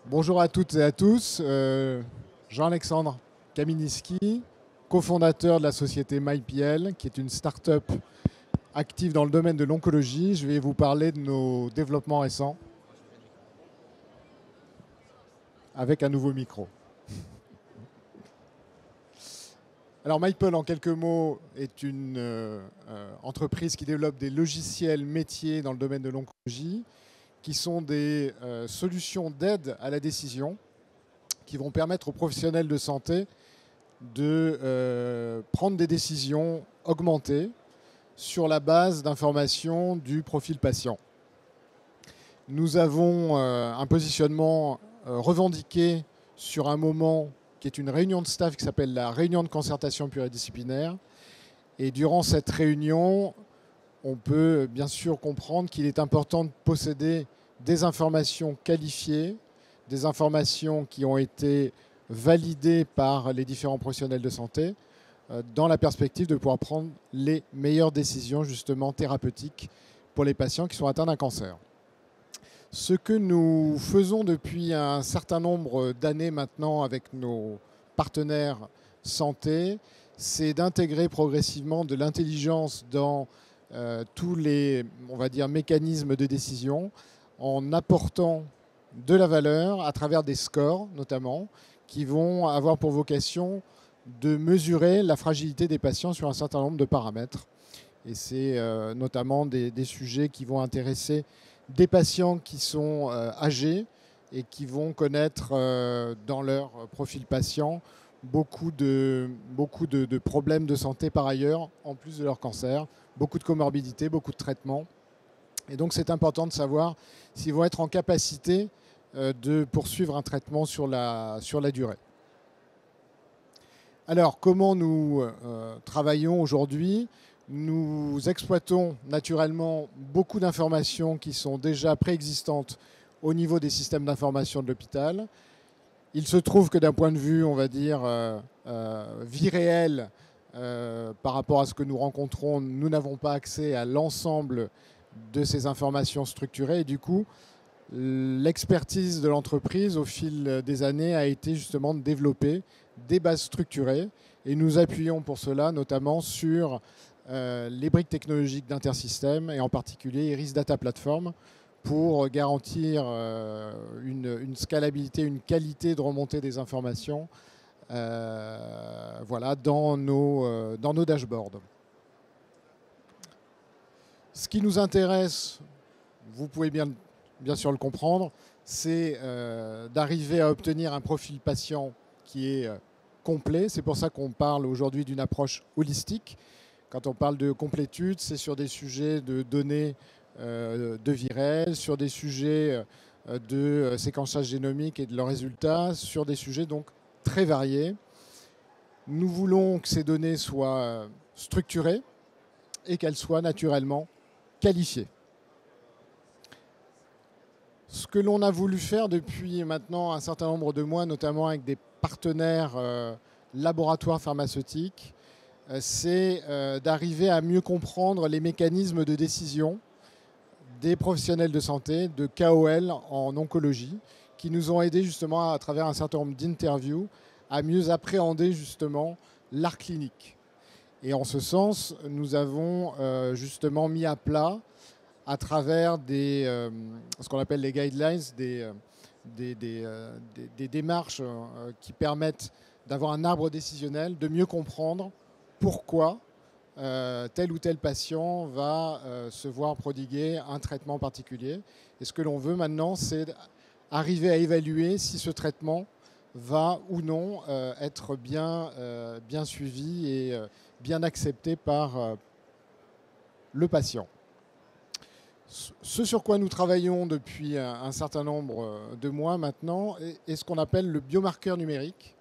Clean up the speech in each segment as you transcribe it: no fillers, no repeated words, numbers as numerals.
Bonjour à toutes et à tous. Jean-Alexandre Kaminski, cofondateur de la société MyPL, qui est une start-up active dans le domaine de l'oncologie. Je vais vous parler de nos développements récents avec un nouveau micro. Alors MyPL, en quelques mots, est une entreprise qui développe des logiciels métiers dans le domaine de l'oncologie, qui sont des solutions d'aide à la décision, qui vont permettre aux professionnels de santé de prendre des décisions augmentées sur la base d'informations du profil patient. Nous avons un positionnement revendiqué sur un moment qui est une réunion de staff qui s'appelle la réunion de concertation pluridisciplinaire. Et durant cette réunion, on peut bien sûr comprendre qu'il est important de posséder des informations qualifiées, des informations qui ont été validées par les différents professionnels de santé, dans la perspective de pouvoir prendre les meilleures décisions justement thérapeutiques pour les patients qui sont atteints d'un cancer. Ce que nous faisons depuis un certain nombre d'années maintenant avec nos partenaires santé, c'est d'intégrer progressivement de l'intelligence dans tous les, on va dire, mécanismes de décision en apportant de la valeur à travers des scores notamment qui vont avoir pour vocation de mesurer la fragilité des patients sur un certain nombre de paramètres. Et c'est notamment des sujets qui vont intéresser des patients qui sont âgés et qui vont connaître dans leur profil patient beaucoup de problèmes de santé par ailleurs, en plus de leur cancer, beaucoup de comorbidités, beaucoup de traitements. Et donc c'est important de savoir s'ils vont être en capacité de poursuivre un traitement sur la durée. Alors, comment nous travaillons aujourd'hui ? Nous exploitons naturellement beaucoup d'informations qui sont déjà préexistantes au niveau des systèmes d'information de l'hôpital. Il se trouve que d'un point de vue, on va dire, vie réelle, par rapport à ce que nous rencontrons, nous n'avons pas accès à l'ensemble de ces informations structurées. Et du coup, l'expertise de l'entreprise au fil des années a été justement de développer des bases structurées. Et nous appuyons pour cela notamment sur les briques technologiques d'Intersystem et en particulier Iris Data Platform pour garantir une scalabilité, une qualité de remontée des informations voilà, dans nos dashboards. Ce qui nous intéresse, vous pouvez bien sûr le comprendre, c'est d'arriver à obtenir un profil patient qui est complet. C'est pour ça qu'on parle aujourd'hui d'une approche holistique. Quand on parle de complétude, c'est sur des sujets de données de vie réelle, sur des sujets de séquençage génomique et de leurs résultats, sur des sujets donc très variés. Nous voulons que ces données soient structurées et qu'elles soient naturellement qualifiées. Ce que l'on a voulu faire depuis maintenant un certain nombre de mois, notamment avec des partenaires laboratoires pharmaceutiques, c'est d'arriver à mieux comprendre les mécanismes de décision des professionnels de santé, de KOL en oncologie, qui nous ont aidés justement à travers un certain nombre d'interviews à mieux appréhender justement l'art clinique. Et en ce sens, nous avons justement mis à plat à travers ce qu'on appelle les guidelines, des démarches qui permettent d'avoir un arbre décisionnel, de mieux comprendre pourquoi tel ou tel patient va se voir prodiguer un traitement particulier. Et ce que l'on veut maintenant, c'est arriver à évaluer si ce traitement va ou non être bien suivi et bien accepté par le patient. Ce sur quoi nous travaillons depuis un certain nombre de mois maintenant est ce qu'on appelle le biomarqueur numérique.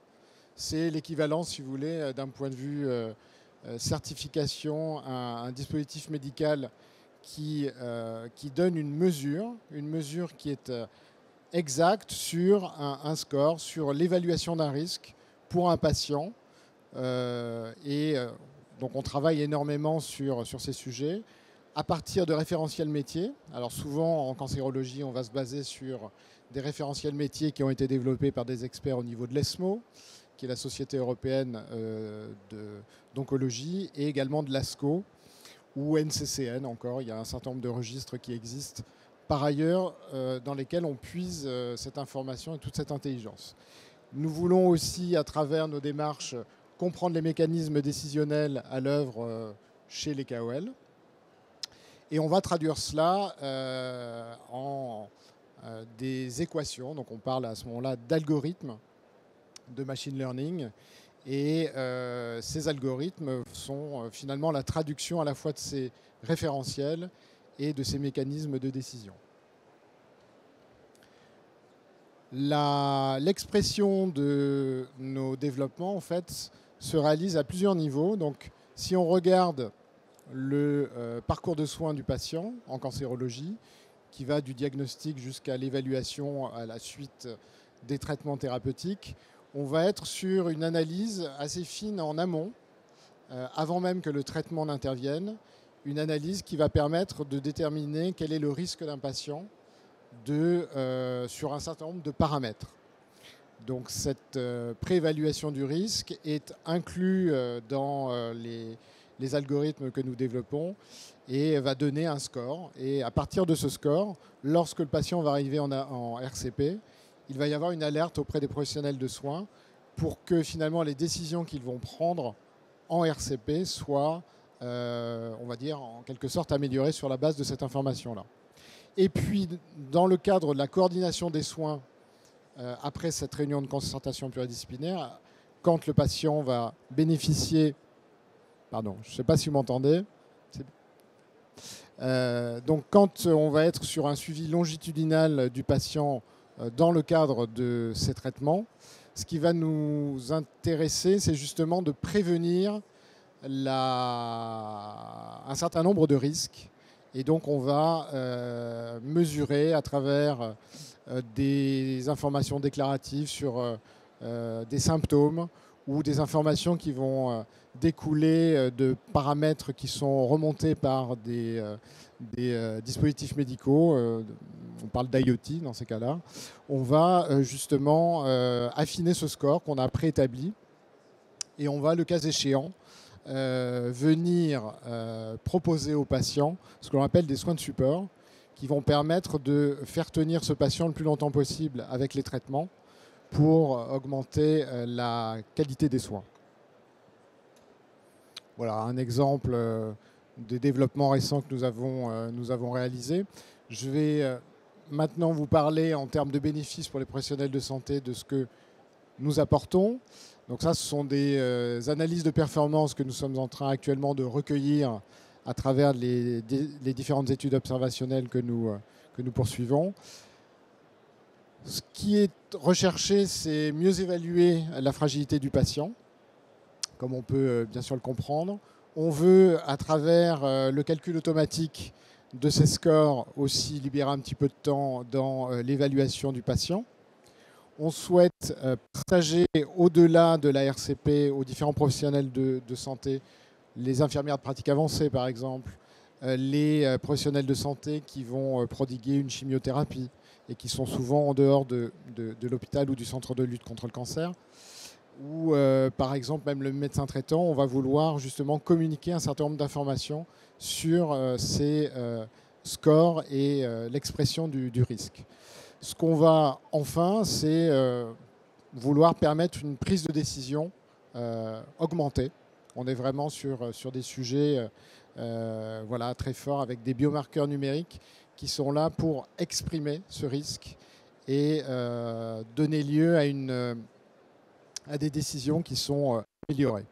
C'est l'équivalent, si vous voulez, d'un point de vue certification, un dispositif médical qui donne une mesure qui est exacte sur un score, sur l'évaluation d'un risque pour un patient. Donc on travaille énormément sur ces sujets. à partir de référentiels métiers. Alors souvent en cancérologie, on va se baser sur des référentiels métiers qui ont été développés par des experts au niveau de l'ESMO, qui est la Société européenne d'oncologie, et également de l'ASCO, ou NCCN encore. Il y a un certain nombre de registres qui existent par ailleurs dans lesquels on puise cette information et toute cette intelligence. Nous voulons aussi, à travers nos démarches, comprendre les mécanismes décisionnels à l'œuvre chez les KOL. Et on va traduire cela en des équations. Donc on parle à ce moment-là d'algorithmes de machine learning. Et ces algorithmes sont finalement la traduction à la fois de ces référentiels et de ces mécanismes de décision. L'expression de nos développements, en fait, se réalise à plusieurs niveaux. Donc, si on regarde le parcours de soins du patient en cancérologie, qui va du diagnostic jusqu'à l'évaluation à la suite des traitements thérapeutiques, on va être sur une analyse assez fine en amont, avant même que le traitement n'intervienne, une analyse qui va permettre de déterminer quel est le risque d'un patient sur un certain nombre de paramètres. Donc cette préévaluation du risque est inclue dans les algorithmes que nous développons et va donner un score. Et à partir de ce score, lorsque le patient va arriver en RCP, il va y avoir une alerte auprès des professionnels de soins pour que finalement les décisions qu'ils vont prendre en RCP soient, on va dire, en quelque sorte améliorées sur la base de cette information-là. Et puis, dans le cadre de la coordination des soins, après cette réunion de concertation pluridisciplinaire, quand le patient va bénéficier... Pardon, je ne sais pas si vous m'entendez. Donc, quand on va être sur un suivi longitudinal du patient dans le cadre de ces traitements, ce qui va nous intéresser, c'est justement de prévenir un certain nombre de risques. Et donc, on va mesurer à travers des informations déclaratives sur des symptômes ou des informations qui vont découler de paramètres qui sont remontés par des dispositifs médicaux. On parle d'IoT dans ces cas-là. On va justement affiner ce score qu'on a préétabli et on va, le cas échéant, venir proposer aux patients ce que l'on appelle des soins de support qui vont permettre de faire tenir ce patient le plus longtemps possible avec les traitements pour augmenter la qualité des soins. Voilà un exemple des développements récents que nous avons réalisés. Je vais maintenant vous parler en termes de bénéfices pour les professionnels de santé de ce que nous apportons. Donc ça, ce sont des analyses de performance que nous sommes en train actuellement de recueillir à travers les différentes études observationnelles que nous poursuivons. Ce qui est recherché, c'est mieux évaluer la fragilité du patient, comme on peut bien sûr le comprendre. On veut, à travers le calcul automatique de ces scores, aussi libérer un petit peu de temps dans l'évaluation du patient. On souhaite partager au-delà de la RCP aux différents professionnels de santé, les infirmières de pratique avancée par exemple, les professionnels de santé qui vont prodiguer une chimiothérapie et qui sont souvent en dehors de l'hôpital ou du centre de lutte contre le cancer. Ou par exemple même le médecin traitant, on va vouloir justement communiquer un certain nombre d'informations sur ces scores et l'expression du risque. Ce qu'on va enfin, c'est vouloir permettre une prise de décision augmentée. On est vraiment sur des sujets voilà, très forts avec des biomarqueurs numériques qui sont là pour exprimer ce risque et donner lieu à des décisions qui sont améliorées.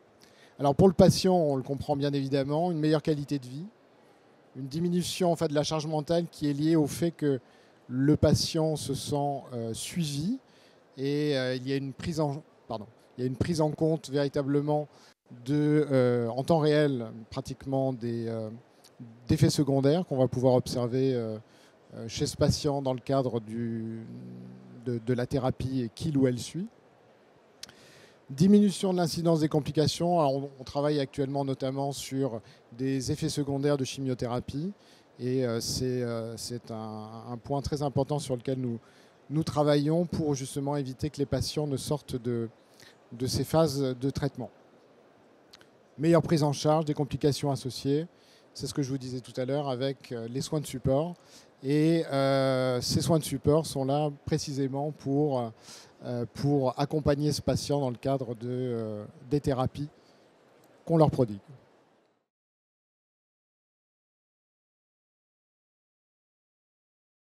Alors pour le patient, on le comprend bien évidemment, une meilleure qualité de vie, une diminution en fait, de la charge mentale qui est liée au fait que le patient se sent suivi et il y a une prise en compte véritablement en temps réel pratiquement d'effets secondaires qu'on va pouvoir observer chez ce patient dans le cadre de la thérapie qu'il ou elle suit. Diminution de l'incidence des complications. Alors, on travaille actuellement notamment sur des effets secondaires de chimiothérapie. Et c'est un point très important sur lequel nous travaillons pour justement éviter que les patients ne sortent de ces phases de traitement. Meilleure prise en charge des complications associées, c'est ce que je vous disais tout à l'heure avec les soins de support. Et ces soins de support sont là précisément pour accompagner ce patient dans le cadre des thérapies qu'on leur prodigue.